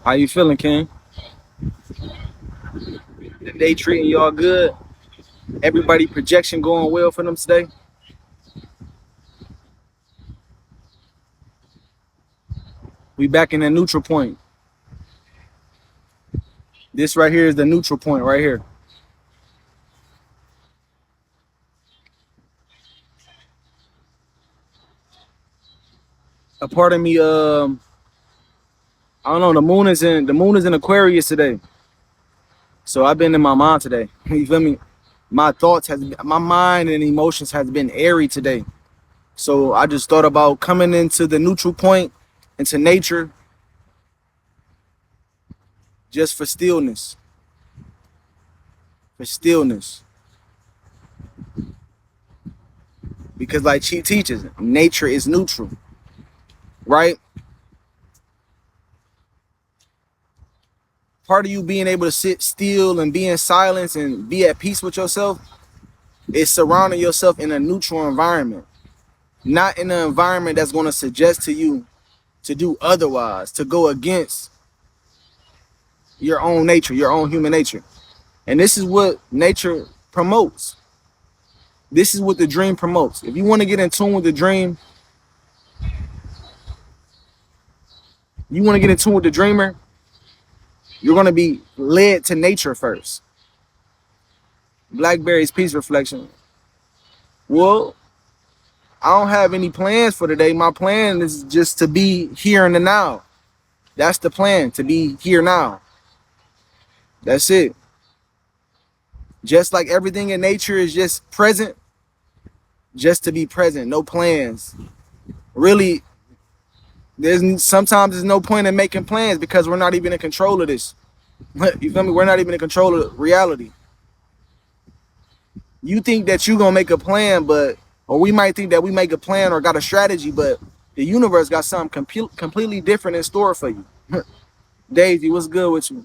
How you feeling, King? The day treating y'all good? Everybody projection going well for them today? We back in the neutral point. This right here is the neutral point right here. A part of me, I don't know. The moon is in Aquarius today, so I've been in my mind today. You feel me? My mind and emotions has been airy today. So I just thought about coming into the neutral point, into nature, just for stillness. For stillness. Because like she teaches, nature is neutral, right? Part of you being able to sit still and be in silence and be at peace with yourself is surrounding yourself in a neutral environment. Not in an environment that's going to suggest to you to do otherwise, to go against your own nature, your own human nature. And this is what nature promotes. This is what the dream promotes. If you want to get in tune with the dream, you want to get in tune with the dreamer, you're going to be led to nature first. Blackberry's peace reflection. Well, I don't have any plans for today. My plan is just to be here in the now. That's the plan, to be here now. That's it. Just like everything in nature is just present, just to be present, no plans. Really, sometimes there's no point in making plans because we're not even in control of this. You feel me? We're not even in control of reality. You think that you're gonna make a plan, or we might think that we make a plan or got a strategy, but the universe got something completely different in store for you. Daisy, what's good with you?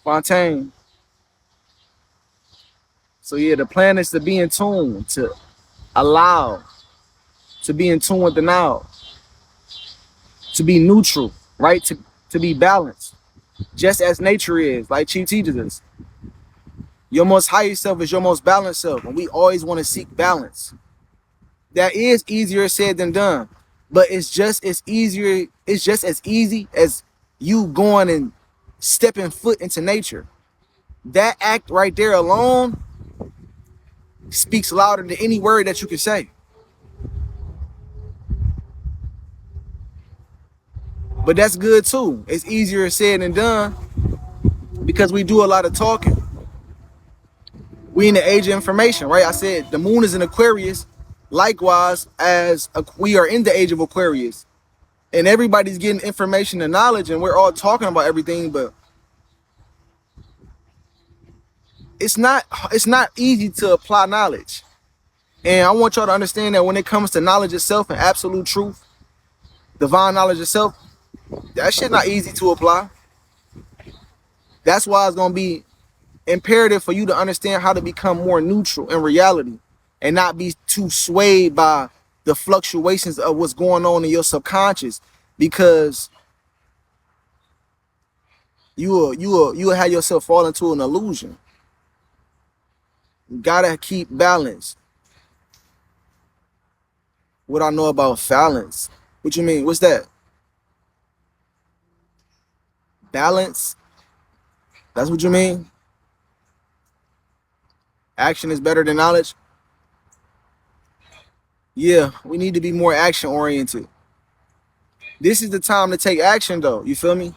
Fontaine. So yeah, the plan is to be in tune, to allow, to be in tune with the now, to be neutral, right? To be balanced, just as nature is, like she teaches us. Your most higher self is your most balanced self, and we always want to seek balance. That is easier said than done, but it's just as easier. It's just as easy as you going and stepping foot into nature. That act right there alone speaks louder than any word that you can say. But that's good too. It's easier said than done because we do a lot of talking. We in the age of information, right? I said the moon is in Aquarius. Likewise, as we are in the age of Aquarius, and everybody's getting information and knowledge, and we're all talking about everything, but it's not easy to apply knowledge. And I want y'all to understand that when it comes to knowledge itself and absolute truth, divine knowledge itself, that shit not easy to apply. That's why it's gonna be imperative for you to understand how to become more neutral in reality and not be too swayed by the fluctuations of what's going on in your subconscious, because you will have yourself fall into an illusion. You gotta keep balance. What I know about balance? What you mean? What's that? Balance? That's what you mean? Action is better than knowledge? Yeah, we need to be more action oriented. This is the time to take action though, you feel me?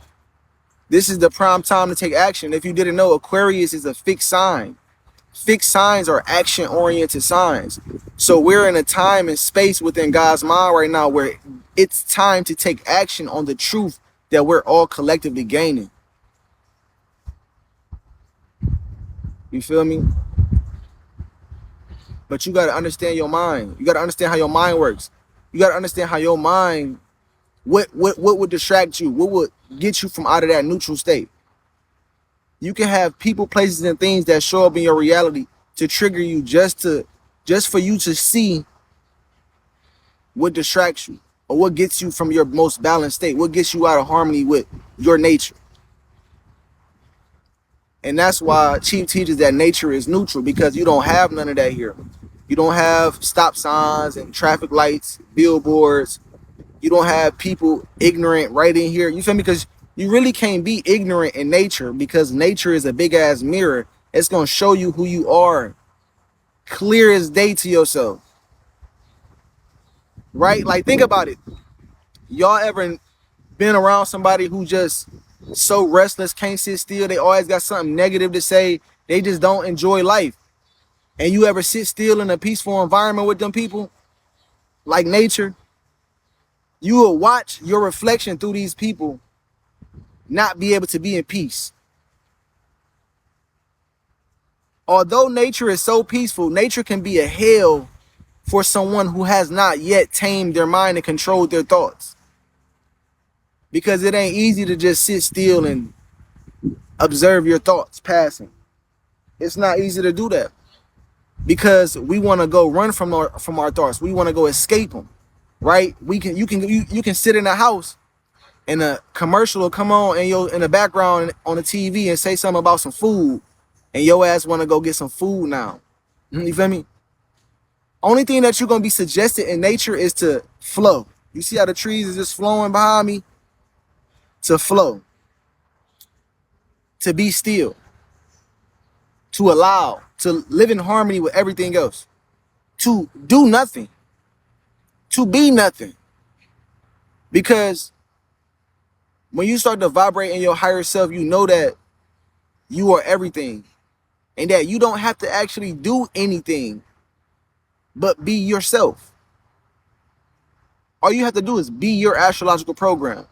This is the prime time to take action. If you didn't know, Aquarius is a fixed sign. Fixed signs are action oriented signs. So we're in a time and space within God's mind right now where it's time to take action on the truth that we're all collectively gaining. You feel me? But you got to understand your mind. You got to understand how your mind works. You got to understand how your mind, what would distract you? What would get you from out of that neutral state? You can have people, places, and things that show up in your reality to trigger you just for you to see what distracts you or what gets you from your most balanced state, what gets you out of harmony with your nature. And that's why Chief teaches that nature is neutral, because you don't have none of that here. You don't have stop signs and traffic lights, billboards. You don't have people ignorant right in here. You feel me? Because you really can't be ignorant in nature, because nature is a big ass mirror. It's going to show you who you are clear as day to yourself. Right? Like, think about it. Y'all ever been around somebody who just so restless, can't sit still? They always got something negative to say. They just don't enjoy life. And you ever sit still in a peaceful environment with them people, like nature? You will watch your reflection through these people not be able to be in peace. Although nature is so peaceful, nature can be a hell for someone who has not yet tamed their mind and controlled their thoughts. Because it ain't easy to just sit still and observe your thoughts passing. It's not easy to do that, because we want to go run from our thoughts. We want to go escape them, right? You can sit in a house and a commercial will come on in the background on the TV and say something about some food, and your ass want to go get some food now. You feel me? Only thing that you're gonna be suggested in nature is to flow. You see how the trees is just flowing behind me? To flow, to be still, to allow, to live in harmony with everything else, to do nothing, to be nothing. Because when you start to vibrate in your higher self, you know that you are everything, and that you don't have to actually do anything but be yourself. All you have to do is be your astrological program.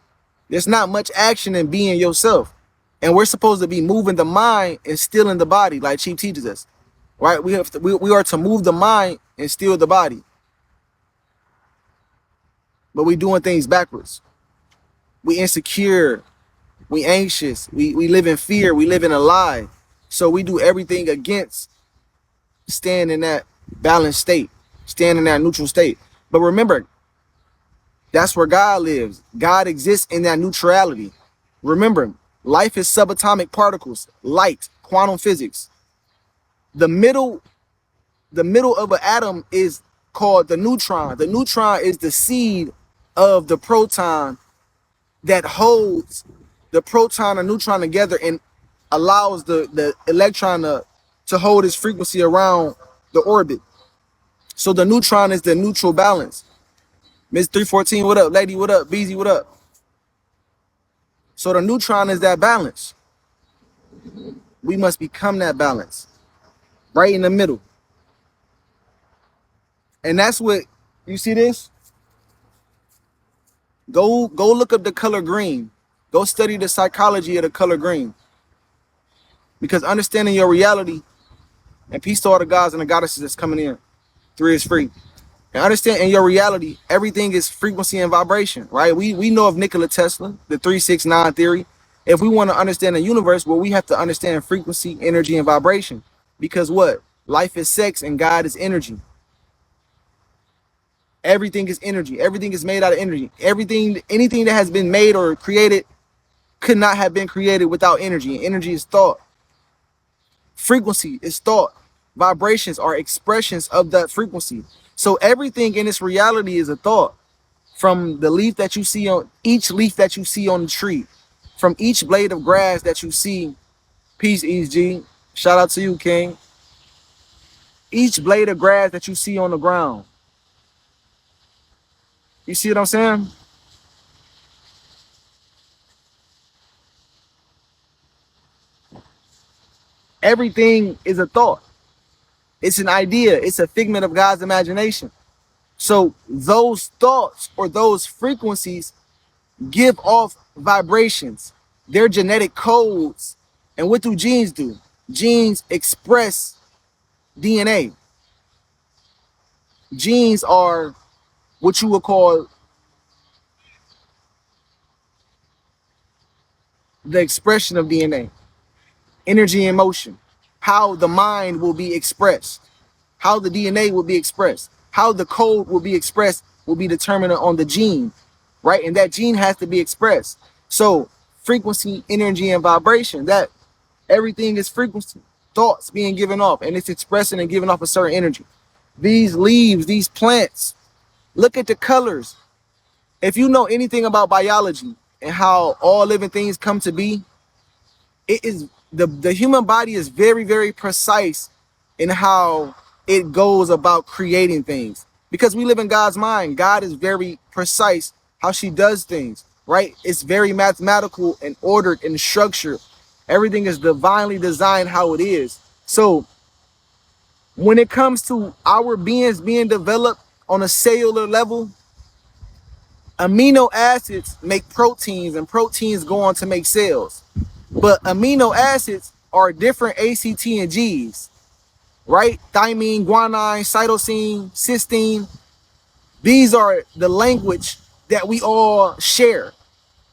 There's not much action in being yourself. And we're supposed to be moving the mind and stilling the body, like Chief teaches us. Right? We are to move the mind and still the body. But we doing things backwards. We insecure. We anxious. We live in fear. We live in a lie. So we do everything against staying in that balanced state, staying in that neutral state. But remember, that's where God lives. God exists in that neutrality. Remember, life is subatomic particles, light, quantum physics. The middle of an atom is called the neutron. The neutron is the seed of the proton that holds the proton and neutron together and allows the electron to hold its frequency around the orbit. So the neutron is the neutral balance. Miss 314, what up? Lady, what up? Beezy, what up? So the neutron is that balance. We must become that balance. Right in the middle. And that's what, you see this? Go look up the color green. Go study the psychology of the color green. Because understanding your reality, and peace to all the gods and the goddesses that's coming in. 3 is free. And understand in your reality, everything is frequency and vibration, right? We know of Nikola Tesla, the 369 theory. If we want to understand the universe, well, we have to understand frequency, energy, and vibration. Because what? Life is sex and God is energy. Everything is energy. Everything is made out of energy. Anything that has been made or created could not have been created without energy. And energy is thought. Frequency is thought. Vibrations are expressions of that frequency. So everything in this reality is a thought. From the leaf that you see on each leaf that you see on the tree, from each blade of grass that you see. Peace, ESG. Shout out to you, King. Each blade of grass that you see on the ground. You see what I'm saying? Everything is a thought. It's an idea. It's a figment of God's imagination. So those thoughts or those frequencies give off vibrations. They're genetic codes. And what do genes do? Genes express DNA. Genes are what you would call the expression of DNA. Energy and motion. How the mind will be expressed. How the DNA will be expressed. How the code will be expressed will be determined on the gene, right? And that gene has to be expressed. So frequency, energy, and vibration, that Everything is frequency, thoughts being given off, and it's expressing and giving off a certain energy. These leaves, these plants, look at the colors. If you know anything about biology and how all living things come to be, it is the human body is very, very precise in how it goes about creating things, because we live in God's mind. God is very precise how she does things, right? It's very mathematical and ordered and structured. Everything is divinely designed how it is. So when it comes to our beings being developed on a cellular level, amino acids make proteins, and proteins go on to make cells. But amino acids are different ACT and Gs, right? Thymine, guanine, cytosine, cysteine. These are the language that we all share,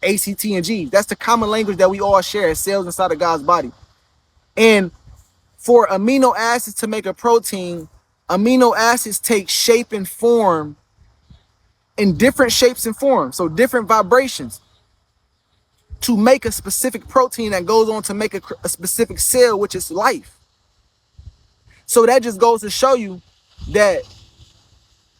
ACT and Gs. That's the common language that we all share as cells inside of God's body. And for amino acids to make a protein, amino acids take shape and form in different shapes and forms, so different vibrations, to make a specific protein that goes on to make a specific cell, which is life. So that just goes to show you that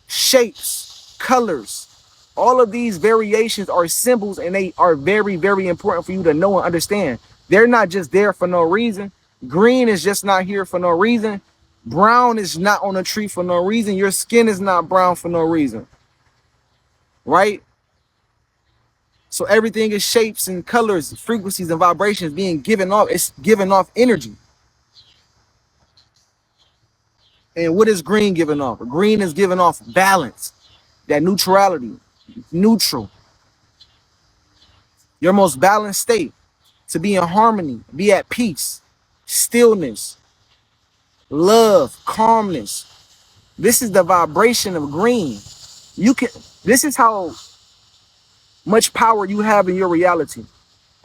shapes, colors, all of these variations are symbols, and they are very, very important for you to know and understand. They're not just there for no reason. Green is just not here for no reason. Brown is not on a tree for no reason. Your skin is not brown for no reason, right? So everything is shapes and colors, frequencies and vibrations being given off. It's giving off energy. And what is green giving off? Green is giving off balance, that neutrality, neutral. Your most balanced state, to be in harmony, be at peace, stillness, love, calmness. This is the vibration of green. This is how much power you have in your reality.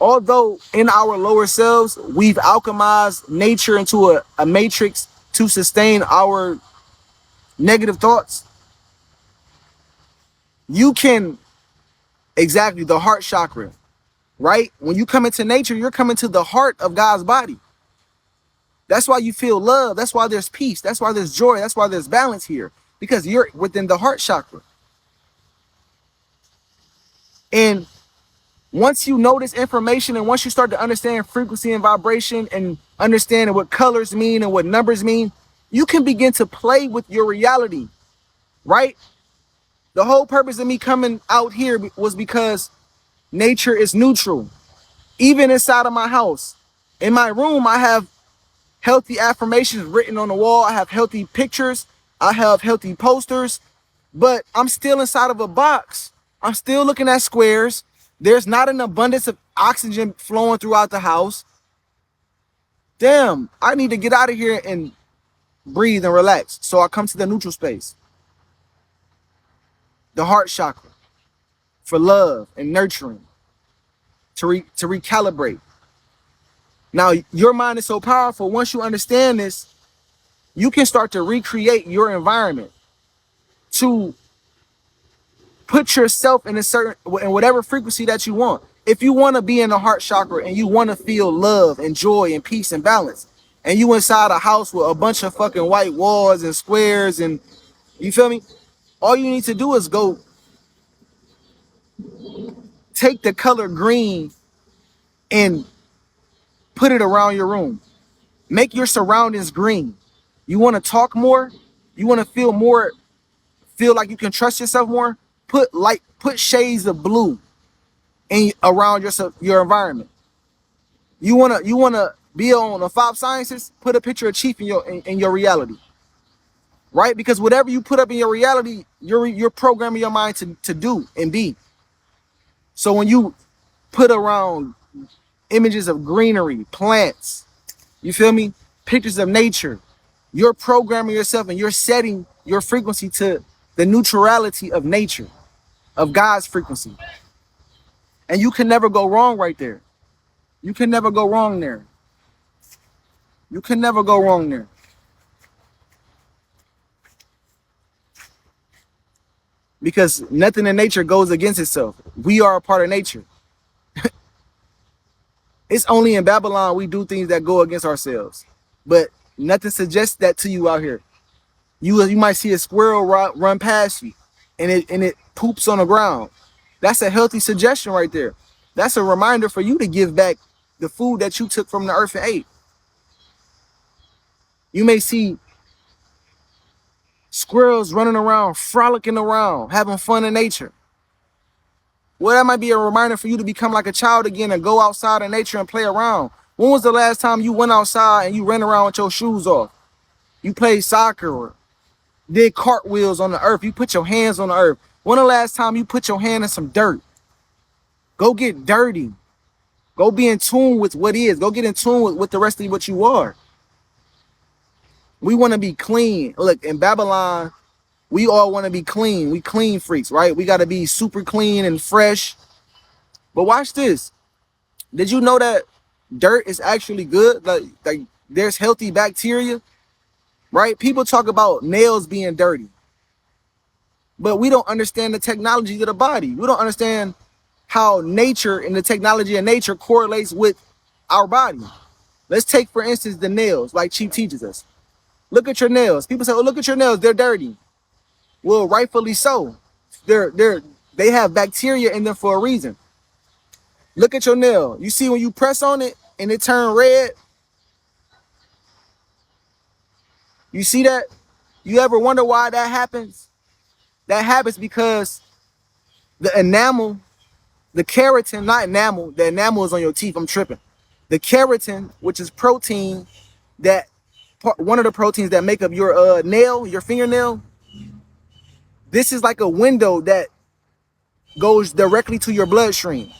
Although in our lower selves, we've alchemized nature into a matrix to sustain our negative thoughts, you can, exactly, the heart chakra, right? When you come into nature, you're coming to the heart of God's body. That's why you feel love. That's why there's peace. That's why there's joy. That's why there's balance here, because you're within the heart chakra. And once you know this information, and once you start to understand frequency and vibration and understanding what colors mean and what numbers mean, you can begin to play with your reality, right? The whole purpose of me coming out here was because nature is neutral. Even inside of my house, in my room, I have healthy affirmations written on the wall. I have healthy pictures. I have healthy posters, but I'm still inside of a box. I'm still looking at squares. There's not an abundance of oxygen flowing throughout the house. Damn, I need to get out of here and breathe and relax. So I come to the neutral space, the heart chakra, for love and nurturing, to recalibrate. Now, your mind is so powerful. Once you understand this, you can start to recreate your environment to put yourself in in whatever frequency that you want. If you want to be in the heart chakra and you want to feel love and joy and peace and balance, and you inside a house with a bunch of fucking white walls and squares, and you feel me? All you need to do is go take the color green and put it around your room. Make your surroundings green. You want to talk more? You want to feel like you can trust yourself more? Put shades of blue around your environment. You wanna be on the 5 sciences? Put a picture of Chief in your reality, right? Because whatever you put up in your reality, you're programming your mind to do and be. So when you put around images of greenery, plants, you feel me? Pictures of nature, you're programming yourself and you're setting your frequency to the neutrality of nature, of God's frequency. And you can never go wrong right there. You can never go wrong there. You can never go wrong there. Because nothing in nature goes against itself. We are a part of nature. It's only in Babylon we do things that go against ourselves. But nothing suggests that to you out here. You might see a squirrel run past you, and it poops on the ground. That's a healthy suggestion right there. That's a reminder for you to give back the food that you took from the earth and ate. You may see squirrels running around, frolicking around, having fun in nature. Well, that might be a reminder for you to become like a child again and go outside in nature and play around. When was the last time you went outside and you ran around with your shoes off? You played soccer or did cartwheels on the earth. You put your hands on the earth. When the last time you put your hand in some dirt? Go get dirty. Go be in tune with what is. Go get in tune with the rest of what you are. We want to be clean. Look, in Babylon, we all want to be clean. We clean freaks, right? We got to be super clean and fresh. But watch this. Did you know that dirt is actually good? Like there's healthy bacteria, right? People talk about nails being dirty, but we don't understand the technology of the body. We don't understand how nature and the technology of nature correlates with our body. Let's take, for instance, the nails, like Chief teaches us. Look at your nails. People say, oh, look at your nails. They're dirty. Well, rightfully so. They have bacteria in them for a reason. Look at your nail. You see when you press on it and it turn red? You see that? You ever wonder why that happens? That happens because the enamel, the keratin, not enamel, the enamel is on your teeth. I'm tripping. The keratin, which is protein, that one of the proteins that make up your nail, your fingernail, this is like a window that goes directly to your bloodstream,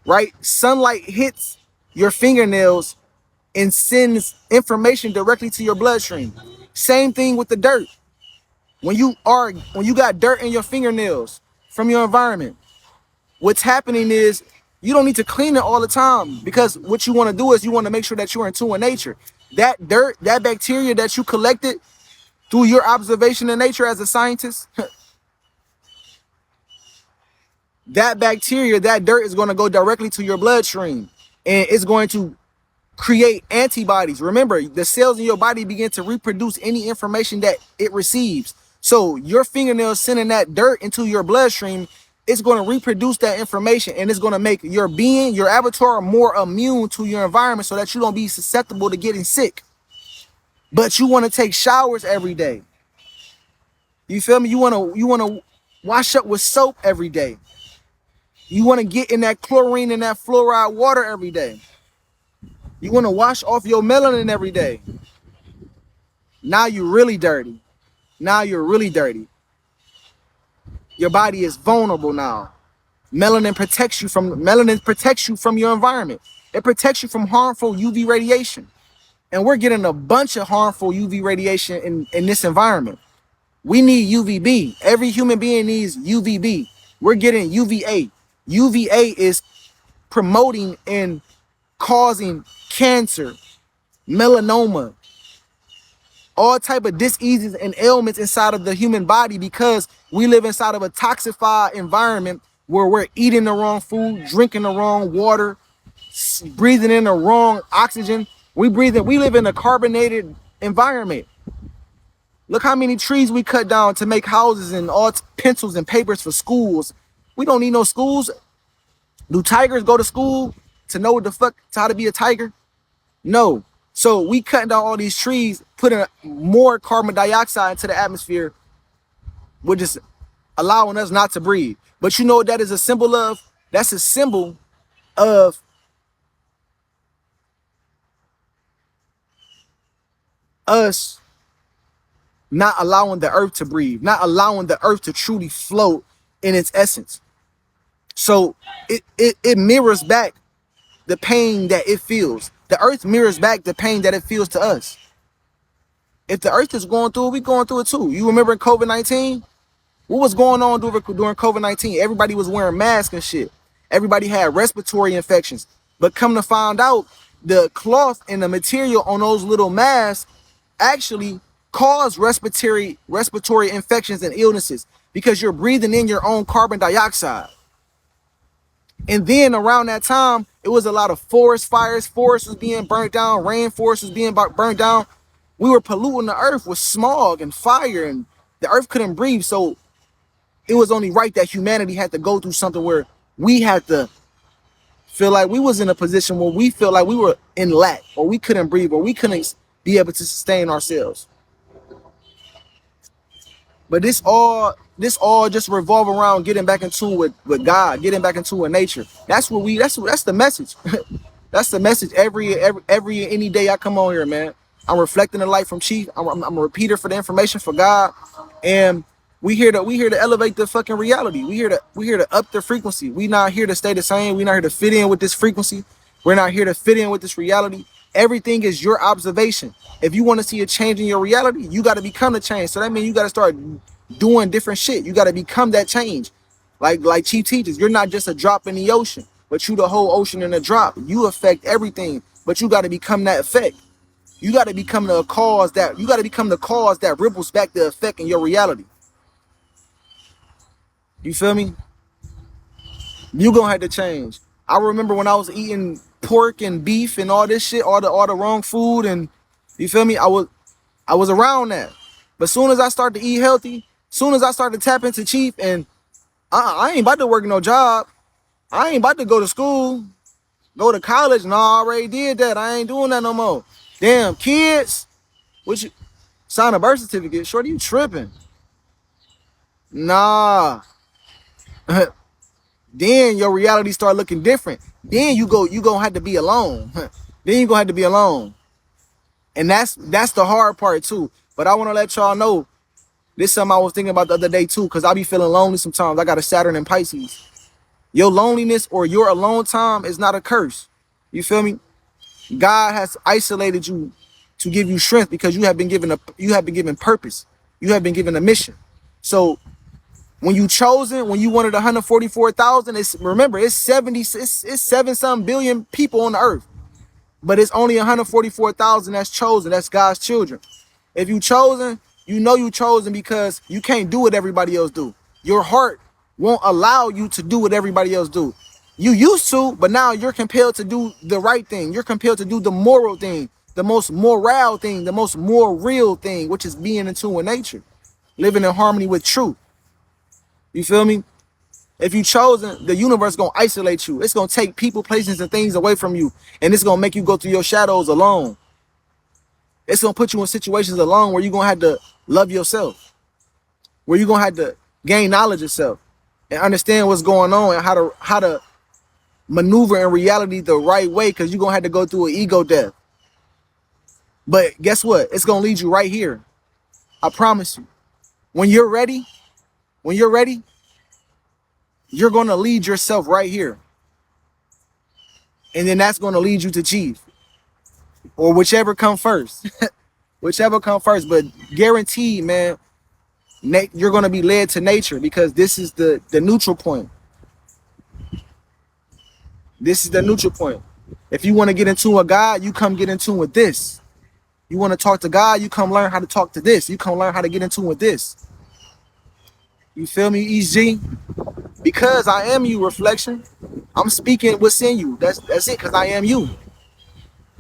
right? Sunlight hits your fingernails and sends information directly to your bloodstream. Same thing with the dirt. When you got dirt in your fingernails from your environment, what's happening is you don't need to clean it all the time, because what you want to do is you want to make sure that you're in tune with nature. That dirt, that bacteria that you collected through your observation of nature as a scientist, that bacteria, that dirt is going to go directly to your bloodstream, and it's going to create antibodies. Remember, the cells in your body begin to reproduce any information that it receives. So your fingernails sending that dirt into your bloodstream, it's going to reproduce that information, and it's going to make your being, your avatar, more immune to your environment so that you don't be susceptible to getting sick. But you want to take showers every day. You feel me? You want to wash up with soap every day. You want to get in that chlorine and that fluoride water every day. You want to wash off your melanin every day. Now you're really dirty. Now you're really dirty. Your body is vulnerable now. Melanin protects you from your environment. It protects you from harmful UV radiation. And we're getting a bunch of harmful UV radiation in this environment. We need UVB. Every human being needs UVB. We're getting UVA. UVA is promoting and causing cancer, melanoma, all type of diseases and ailments inside of the human body, because we live inside of a toxified environment where we're eating the wrong food, drinking the wrong water, breathing in the wrong oxygen. We live in a carbonated environment. Look how many trees we cut down to make houses and all pencils and papers for schools. We don't need no schools. Do tigers go to school to know what the fuck, how to be a tiger? No. So we cutting down all these trees, putting more carbon dioxide into the atmosphere, which is allowing us not to breathe. But you know what that is a symbol of? That's a symbol of us not allowing the earth to breathe, not allowing the earth to truly float in its essence. So it mirrors back the pain that it feels. The earth mirrors back the pain that it feels to us. If the earth is going through it, we're going through it too. You remember COVID-19? What was going on during COVID-19? Everybody was wearing masks and shit. Everybody had respiratory infections. But come to find out, the cloth and the material on those little masks actually cause respiratory infections and illnesses, because you're breathing in your own carbon dioxide. And then around that time, it was a lot of forest fires. Forests was being burnt down. Rainforest was being burnt down. We were polluting the earth with smog and fire, and the earth couldn't breathe. So it was only right that humanity had to go through something where we had to feel like we was in a position where we feel like we were in lack, or we couldn't breathe, or we couldn't be able to sustain ourselves. But this all just revolve around getting back in tune with God, getting back in tune with nature. That's what we that's the message. That's the message every any day I come on here, man. I'm reflecting the light from Chief. I'm a repeater for the information for God. And we here to elevate the fucking reality. We here to up the frequency. We not here to stay the same. We not here to fit in with this frequency. We're not here to fit in with this reality. Everything is your observation. If you want to see a change in your reality, you got to become the change. So that means you got to start doing different shit. You got to become that change. Like Chief teaches, you're not just a drop in the ocean, but you the whole ocean in a drop. You affect everything, but you got to become that effect. You got to become the cause that ripples back the effect in your reality. You feel me? You gonna have to change. I remember when I was eating pork and beef and all this shit, all the wrong food, and you feel me? I was around that. But soon as I started to eat healthy, soon as I started to tap into Chief, and I ain't about to work no job. I ain't about to go to school, go to college. No, I already did that. I ain't doing that no more. Damn, kids, what you sign a birth certificate? Shorty, you tripping? Nah. Then your reality start looking different. Then you gonna have to be alone. Then you gonna have to be alone. And that's the hard part too. But I want to let y'all know, this is something I was thinking about the other day too, because I be feeling lonely sometimes. I got a Saturn in Pisces. Your loneliness or your alone time is not a curse. You feel me? God has isolated you to give you strength, because you have been given purpose. You have been given a mission. So when you chosen, when you wanted 144,000, it's 7 some billion people on the earth, but it's only 144,000 that's chosen. That's God's children. If you chosen, you know you chosen because you can't do what everybody else do. Your heart won't allow you to do what everybody else do. You used to, but now you're compelled to do the right thing. You're compelled to do the moral thing, the most moral thing, the most more real thing, which is being in tune with nature, living in harmony with truth. You feel me? If you chosen, the universe gonna isolate you. It's gonna take people, places, and things away from you, and it's gonna make you go through your shadows alone. It's gonna put you in situations alone where you're gonna have to love yourself, where you're gonna have to gain knowledge of yourself and understand what's going on and how to maneuver in reality the right way, because you're gonna have to go through an ego death. But guess what? It's gonna lead you right here. I promise you. When you're ready, you're gonna lead yourself right here. And then that's gonna lead you to Chief. Or whichever come first. Whichever come first. But guaranteed, man, you're gonna be led to nature, because this is the neutral point. This is the neutral point. If you want to get into a God, you come get in tune with this. You want to talk to God, you come learn how to talk to this. You come learn how to get in tune with this. You feel me, EG? Because I am you, reflection. I'm speaking what's in you. That's it, because I am you.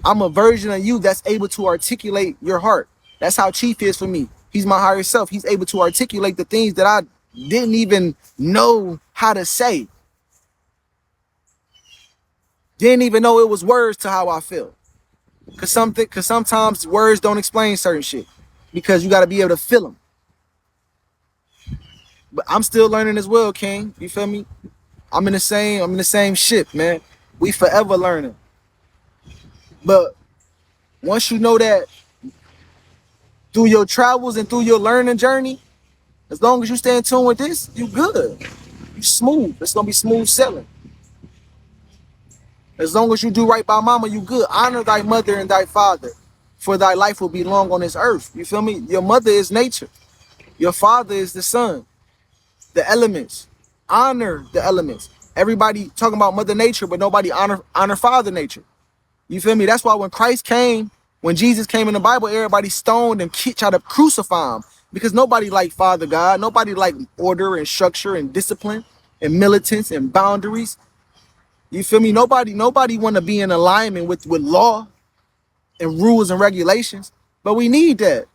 I'm a version of you that's able to articulate your heart. That's how Chief is for me. He's my higher self. He's able to articulate the things that I didn't even know how to say. Didn't even know it was words to how I feel. Cause sometimes words don't explain certain shit, because you got to be able to feel them. But I'm still learning as well, King. You feel me? I'm in the same ship, man. We forever learning. But once you know that through your travels and through your learning journey, as long as you stay in tune with this, you good. You smooth. It's gonna be smooth sailing. As long as you do right by mama, you good. Honor thy mother and thy father, for thy life will be long on this earth. You feel me? Your mother is nature. Your father is the sun, the elements. Honor the elements. Everybody talking about mother nature, but nobody honor father nature. You feel me? That's why when Jesus came in the Bible, everybody stoned and tried to crucify him, because nobody liked Father God. Nobody liked order and structure and discipline and militance and boundaries. You feel me? Nobody want to be in alignment with law and rules and regulations. But we need that.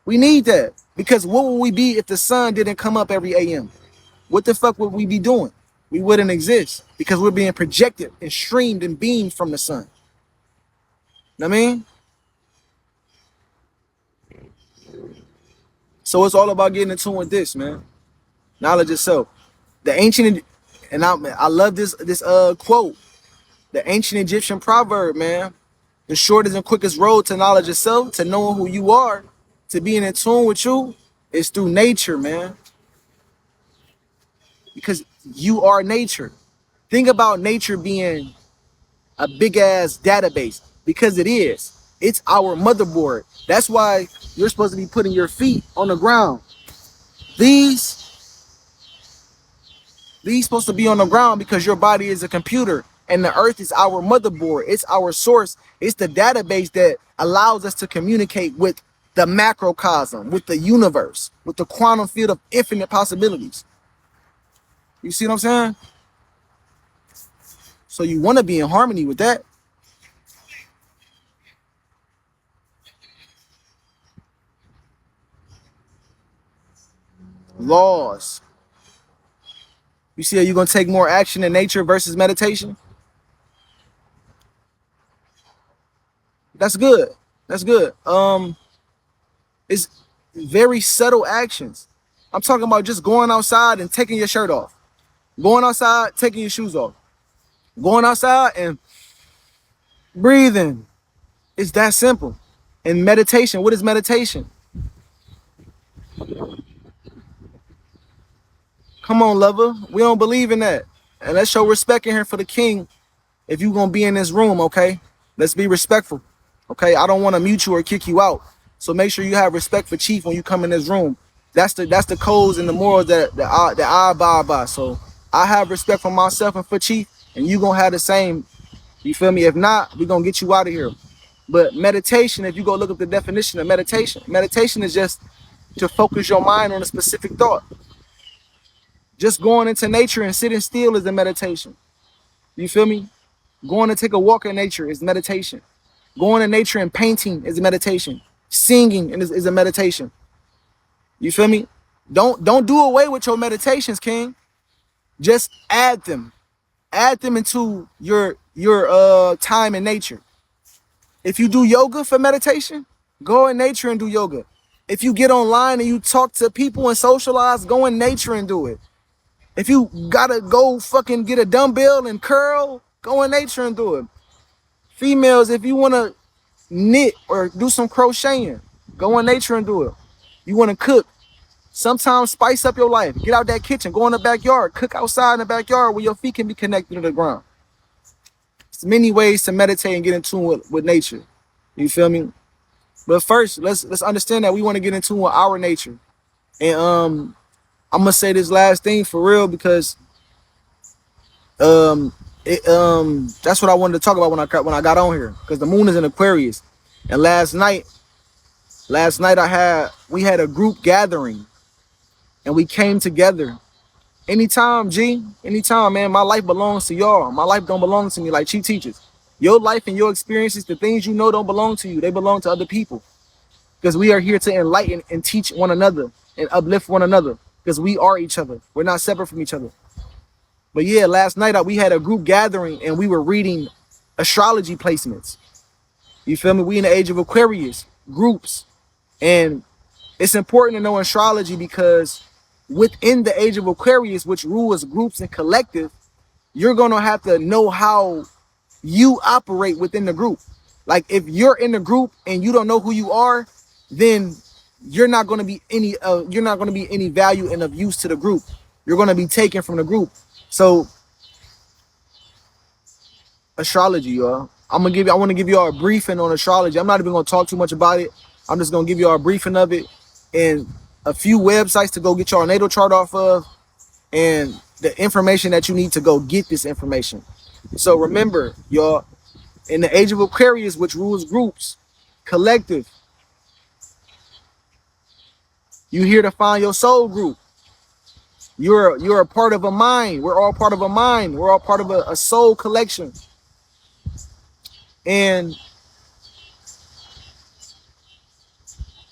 We need that. Because what would we be if the sun didn't come up every AM? What the fuck would we be doing? We wouldn't exist because we're being projected and streamed and beamed from the sun. You know what I mean? So it's all about getting in tune with this, man. Knowledge itself. The ancient, and I love this quote. The ancient Egyptian proverb, man. The shortest and quickest road to knowledge itself, to knowing who you are, to being in tune with you, is through nature, man. Because you are nature. Think about nature being a big ass database, because it is. It's our motherboard. That's why you're supposed to be putting your feet on the ground. These supposed to be on the ground because your body is a computer and the earth is our motherboard. It's our source. It's the database that allows us to communicate with the macrocosm, with the universe, with the quantum field of infinite possibilities. You see what I'm saying? So you want to be in harmony with that. Laws. You see how you're going to take more action in nature versus meditation? That's good. That's good. It's very subtle actions. I'm talking about just going outside and taking your shirt off. Going outside, taking your shoes off. Going outside and breathing. It's that simple. And meditation, what is meditation? Come on, lover. We don't believe in that. And let's show respect in here for the king if you're going to be in this room, okay? Let's be respectful, okay? I don't want to mute you or kick you out. So make sure you have respect for Chief when you come in this room. That's the codes and the morals that I abide by. So I have respect for myself and for Chief, and you going to have the same. You feel me? If not, we're going to get you out of here. But meditation, if you go look up the definition of meditation, meditation is just to focus your mind on a specific thought. Just going into nature and sitting still is a meditation. You feel me? Going to take a walk in nature is meditation. Going to nature and painting is a meditation. Singing is a meditation. You feel me? Don't do away with your meditations, King. Just add them. Add them into your time in nature. If you do yoga for meditation, go in nature and do yoga. If you get online and you talk to people and socialize, go in nature and do it. If you gotta go fucking get a dumbbell and curl, go in nature and do it. Females, if you wanna knit or do some crocheting, go in nature and do it. You wanna cook, sometimes spice up your life. Get out that kitchen, go in the backyard, cook outside in the backyard where your feet can be connected to the ground. There's many ways to meditate and get in tune with nature. You feel me? But first, let's understand that we want to get in tune with our nature. And I'm gonna say this last thing for real because that's what I wanted to talk about when I got on here, because the moon is in Aquarius. And last night we had a group gathering and we came together. Anytime, man, my life belongs to y'all. My life don't belong to me, like Chief teaches. Your life and your experiences, the things you know, don't belong to you. They belong to other people. Because we are here to enlighten and teach one another and uplift one another. Because we are each other. We're not separate from each other. But yeah, last night we had a group gathering and we were reading astrology placements. You feel me? We in the age of Aquarius, groups. And it's important to know astrology because within the age of Aquarius, which rules groups and collective, you're going to have to know how you operate within the group. Like if you're in the group and you don't know who you are, then you're not going to be any value and of use to the group. You're going to be taken from the group. So astrology, y'all. I want to give y'all a briefing on astrology. I'm not even going to talk too much about it. I'm just going to give y'all a briefing of it and a few websites to go get your natal chart off of and the information that you need to go get this information. So remember, y'all, in the age of Aquarius, which rules groups, collective, you here to find your soul group. You're a part of a mind. We're all part of a mind. We're all part of a soul collection. And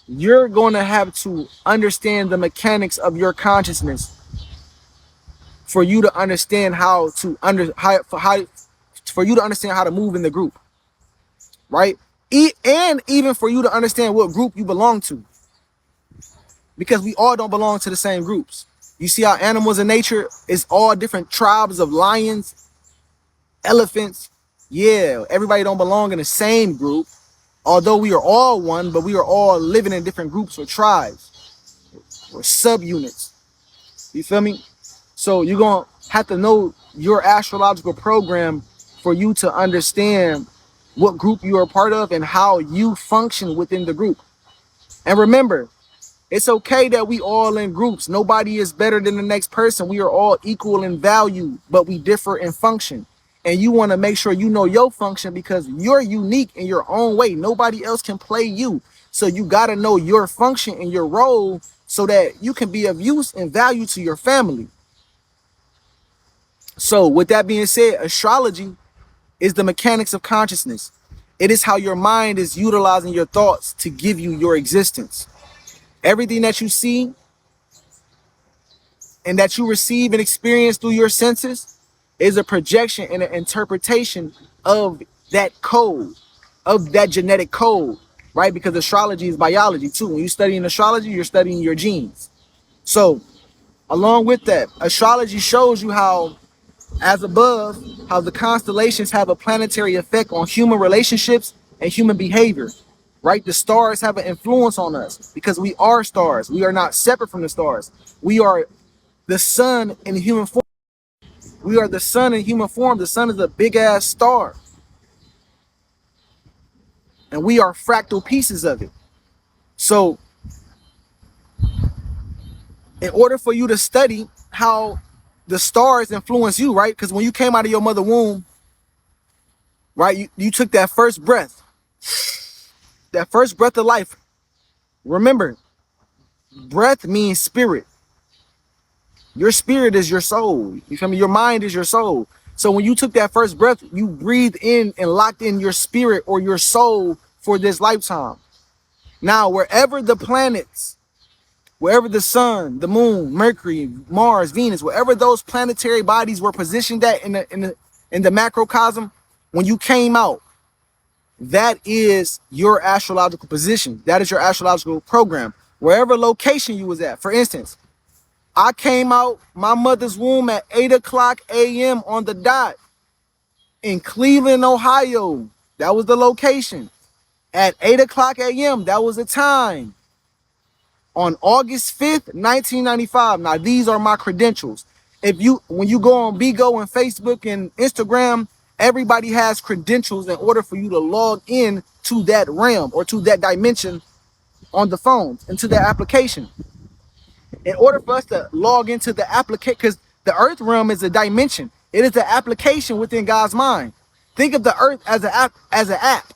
you're going to have to understand the mechanics of your consciousness for you to understand for you to understand how to move in the group, right? And even for you to understand what group you belong to, because we all don't belong to the same groups. You see how animals in nature is all different tribes of lions, elephants. Yeah, everybody don't belong in the same group, although we are all one, but we are all living in different groups or tribes or subunits. You feel me? So you're going to have to know your astrological program for you to understand what group you are a part of and how you function within the group. And remember, it's okay that we all in groups. Nobody is better than the next person. We are all equal in value, but we differ in function. And you want to make sure you know your function because you're unique in your own way. Nobody else can play you. So you got to know your function and your role so that you can be of use and value to your family. So with that being said, astrology is the mechanics of consciousness. It is how your mind is utilizing your thoughts to give you your existence. Everything that you see and that you receive and experience through your senses is a projection and an interpretation of that code, of that genetic code, right? Because astrology is biology too. When you're studying astrology, you're studying your genes. So along with that, astrology shows you how, as above, how the constellations have a planetary effect on human relationships and human behavior, right? The stars have an influence on us because we are stars. We are not separate from the stars. We are the sun in human form. We are the sun in human form. The sun is a big ass star. And we are fractal pieces of it. So in order for you to study how the stars influence you, right? Because when you came out of your mother womb, right, you took that first breath of life. Remember, breath means spirit. Your spirit is your soul. You feel me? Your mind is your soul. So when you took that first breath, you breathed in and locked in your spirit or your soul for this lifetime. Now, wherever the planets, wherever the sun, the moon, Mercury, Mars, Venus, wherever those planetary bodies were positioned at in the macrocosm, when you came out, that is your astrological position. That is your astrological program. Wherever location you was at. For instance, I came out my mother's womb at 8 o'clock a.m. on the dot in Cleveland, Ohio. That was the location. At 8 o'clock a.m., that was the time. On August 5th, 1995. Now, these are my credentials. When you go on Bigo and Facebook and Instagram, everybody has credentials in order for you to log in to that realm or to that dimension on the phone, into that application. In order for us to log into the application, because the earth realm is a dimension. It is an application within God's mind. Think of the earth as an app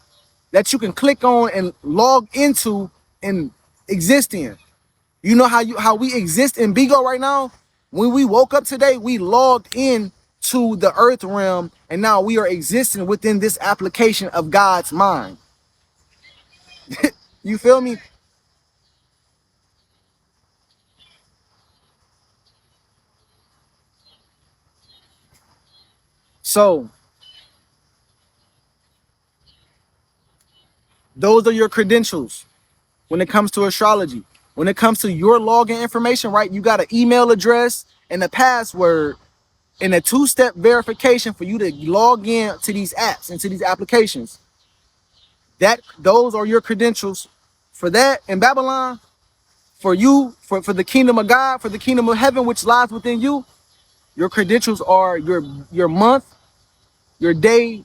that you can click on and log into and exist in. You know how we exist in Bigo right now? When we woke up today, we logged in to the earth realm, and now we are existing within this application of God's mind. You feel me? So those are your credentials when it comes to astrology. When it comes to your login information, right? You got an email address and a password and a two-step verification for you to log in to these apps and to these applications. Those are your credentials for that. In Babylon, for you, for the kingdom of God, for the kingdom of heaven, which lies within you, your credentials are your month, your day,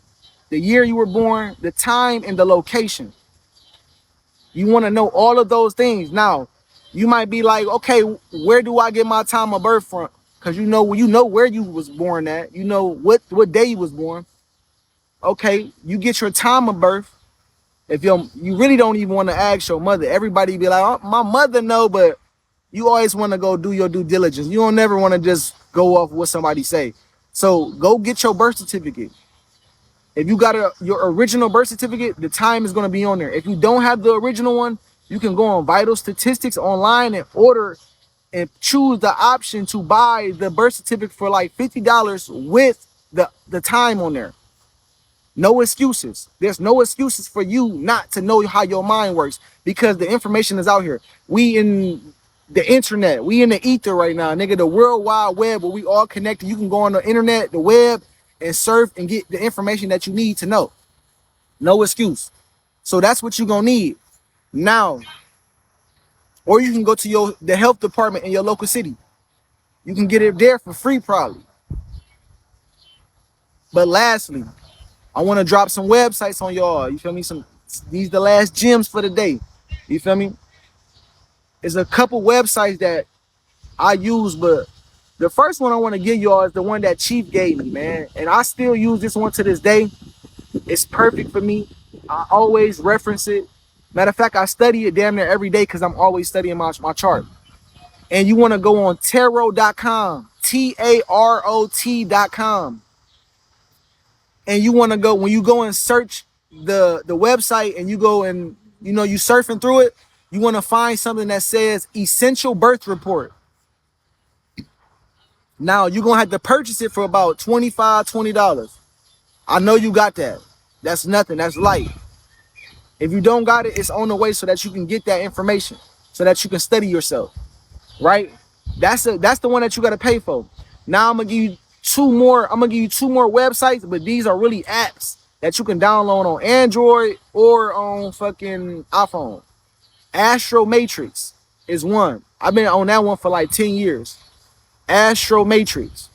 the year you were born, the time, and the location. You want to know all of those things. Now, you might be like, okay, where do I get my time of birth from? Because you know where you was born at. You know what day you was born. Okay, you get your time of birth. If you really don't even want to ask your mother, everybody be like, oh, my mother know, but You always want to go do your due diligence. You don't never want to just go off what somebody say. So go get your birth certificate. If you got your original birth certificate, the time is going to be on there. If you don't have the original one, you can go on Vital Statistics online and order and choose the option to buy the birth certificate for like $50 with the time on there. No excuses. There's no excuses for you not to know how your mind works because the information is out here. We in the internet. We in the ether right now, nigga. The World Wide Web where we all connected. You can go on the internet, the web, and surf and get the information that you need to know. No excuse. So that's what you're gonna need now. Or you can go to the health department in your local city. You can get it there for free probably. But lastly, I want to drop some websites on y'all. You feel me? These the last gems for the day. You feel me? There's a couple websites that I use, but the first one I want to give y'all is the one that Chief gave me, man. And I still use this one to this day. It's perfect for me. I always reference it. Matter of fact, I study it damn near every day because I'm always studying my chart. And you want to go on tarot.com, TAROT.com. And you want to go, when you go and search the website and you go and, you surfing through it, you want to find something that says essential birth report. Now, you're going to have to purchase it for about $25, $20. I know you got that. That's nothing. That's light. If you don't got it, it's on the way so that you can get that information, so that you can study yourself, right? That's the one that you got to pay for. Now, I'm going to give you two more websites, but these are really apps that you can download on Android or on fucking iPhone. Astro Matrix is one. I've been on that one for like 10 years. Astro Matrix.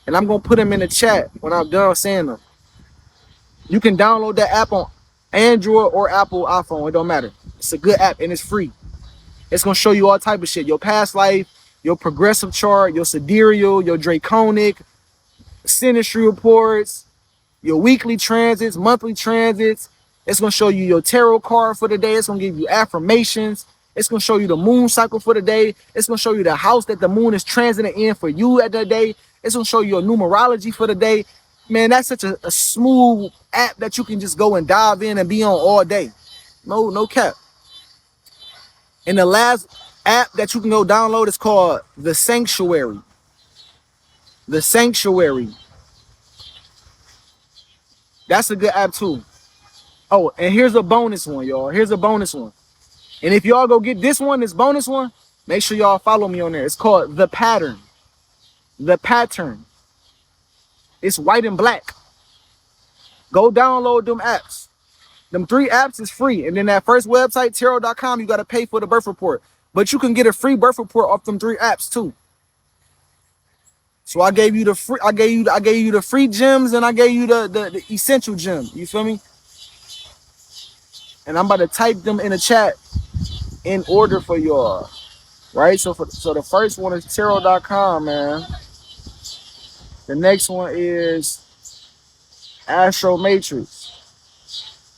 And I'm going to put them in the chat when I'm done saying them. You can download that app on Android or Apple iPhone. It don't matter. It's a good app and it's free. It's going to show you all type of shit. Your past life, your progressive chart, your sidereal, your draconic, synastry reports, your weekly transits, monthly transits. It's going to show you your tarot card for the day. It's going to give you affirmations. It's going to show you the moon cycle for the day. It's going to show you the house that the moon is transiting in for you at that day. It's going to show you your numerology for the day. Man, that's such a smooth app that you can just go and dive in and be on all day. No cap. And the last app that you can go download is called The Sanctuary. The Sanctuary. That's a good app too. Oh, and here's a bonus one, y'all. Here's a bonus one. And if y'all go get this bonus one, make sure y'all follow me on there. It's called The Pattern. The Pattern. It's white and black. Go download them apps. Them 3 apps is free. And then that first website, tarot.com, you got to pay for the birth report. But you can get a free birth report off them 3 apps too. So I gave you the free, I gave you the free gems, and I gave you the essential gem. You feel me? And I'm about to type them in the chat in order for y'all. Right? So the first one is tarot.com, man. The next one is Astro Matrix.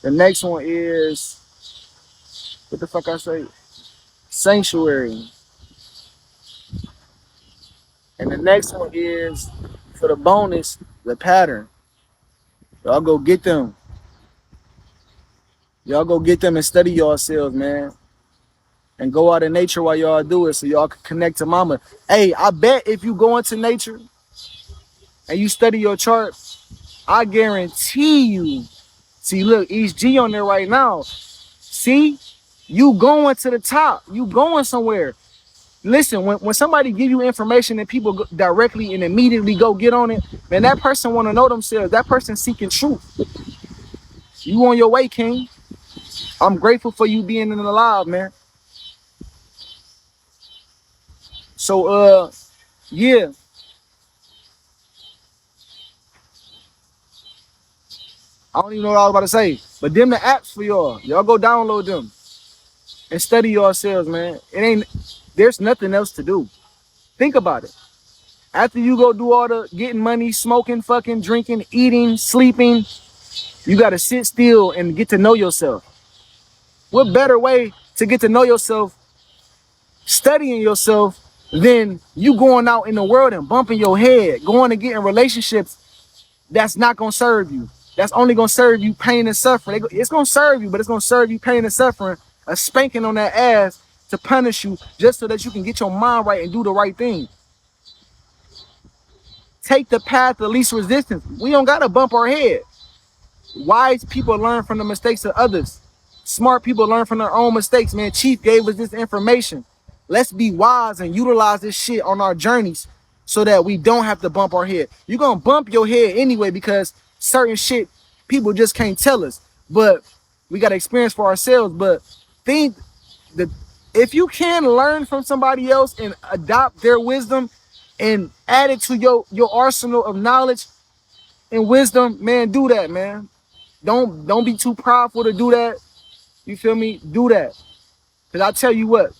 The next one is, what the fuck I say? Sanctuary. And the next one is, for the bonus, The Pattern. Y'all go get them. Y'all go get them and study yourselves, man. And go out in nature while y'all do it so y'all can connect to mama. Hey, I bet if you go into nature and you study your chart, I guarantee you. See, look, East G on there right now. See, you going to the top. You going somewhere. Listen, when somebody give you information and people go directly and immediately go get on it, man, that person want to know themselves. That person seeking truth. You on your way, King. I'm grateful for you being alive, man. So, yeah. I don't even know what I was about to say. But them the apps for y'all. Y'all go download them and study yourselves, man. There's nothing else to do. Think about it. After you go do all the getting money, smoking, fucking, drinking, eating, sleeping, you got to sit still and get to know yourself. What better way to get to know yourself studying yourself than you going out in the world and bumping your head, going and getting relationships that's not gonna serve you. That's only gonna serve you pain and suffering. It's gonna serve you, but it's gonna serve you pain and suffering, a spanking on that ass to punish you just so that you can get your mind right and do the right thing. Take the path of least resistance. We don't gotta bump our head. Wise people learn from the mistakes of others. Smart people learn from their own mistakes, man. Chief gave us this information. Let's be wise and utilize this shit on our journeys so that we don't have to bump our head. You're gonna bump your head anyway because certain shit people just can't tell us. But we gotta experience for ourselves. But think that if you can learn from somebody else and adopt their wisdom and add it to your arsenal of knowledge and wisdom, man, do that, man. Don't be too prideful to do that. You feel me? Do that. Because I tell you what,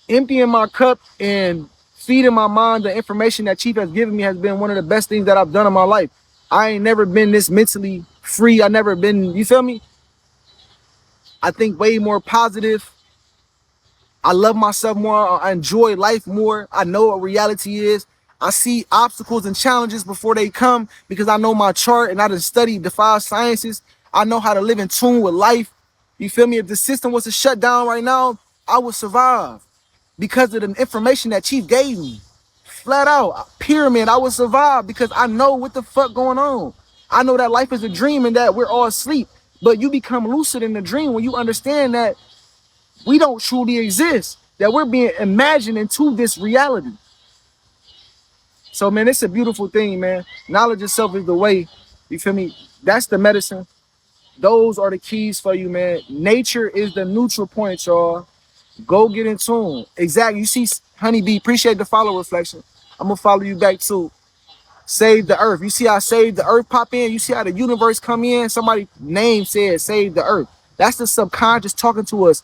emptying my cup and feeding my mind the information that Chief has given me has been one of the best things that I've done in my life. I ain't never been this mentally free. I never been, you feel me? I think way more positive. I love myself more. I enjoy life more. I know what reality is. I see obstacles and challenges before they come because I know my chart and I done studied the 5 sciences. I know how to live in tune with life. You feel me? If the system was to shut down right now, I would survive because of the information that Chief gave me. Flat out, pyramid, I would survive because I know what the fuck going on. I know that life is a dream and that we're all asleep, but you become lucid in the dream when you understand that we don't truly exist, that we're being imagined into this reality. So, man, it's a beautiful thing, man. Knowledge itself is the way. You feel me? That's the medicine. Those are the keys for you, man. Nature is the neutral point, y'all. Go get in tune. Exactly. You see, Honeybee, appreciate the follow reflection. I'm going to follow you back too. Save the earth. You see how Save the Earth pop in? You see how the universe come in? Somebody name said Save the Earth. That's the subconscious talking to us.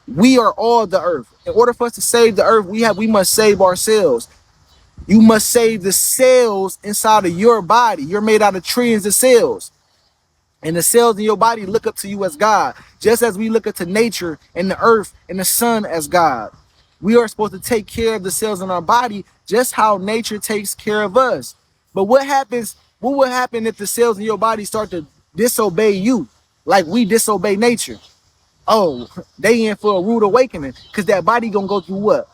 We are all the earth. In order for us to save the earth, we must save ourselves. You must save the cells inside of your body. You're made out of trillions of cells. And the cells in your body look up to you as God. Just as we look up to nature and the earth and the sun as God. We are supposed to take care of the cells in our body just how nature takes care of us. But what will happen if the cells in your body start to disobey you like we disobey nature? Oh, they in for a rude awakening because that body gonna go through what?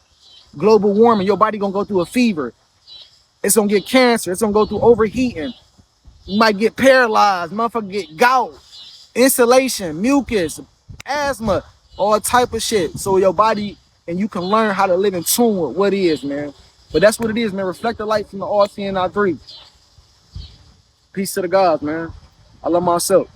Global warming. Your body gonna go through a fever. It's gonna get cancer. It's gonna go through overheating. You might get paralyzed. Motherfucker get gout, insulation, mucus, asthma, all type of shit. So your body, and you can learn how to live in tune with what is, man. But that's what it is, man. Reflect the light from the all seeing I3. Peace to the gods, man. I love myself.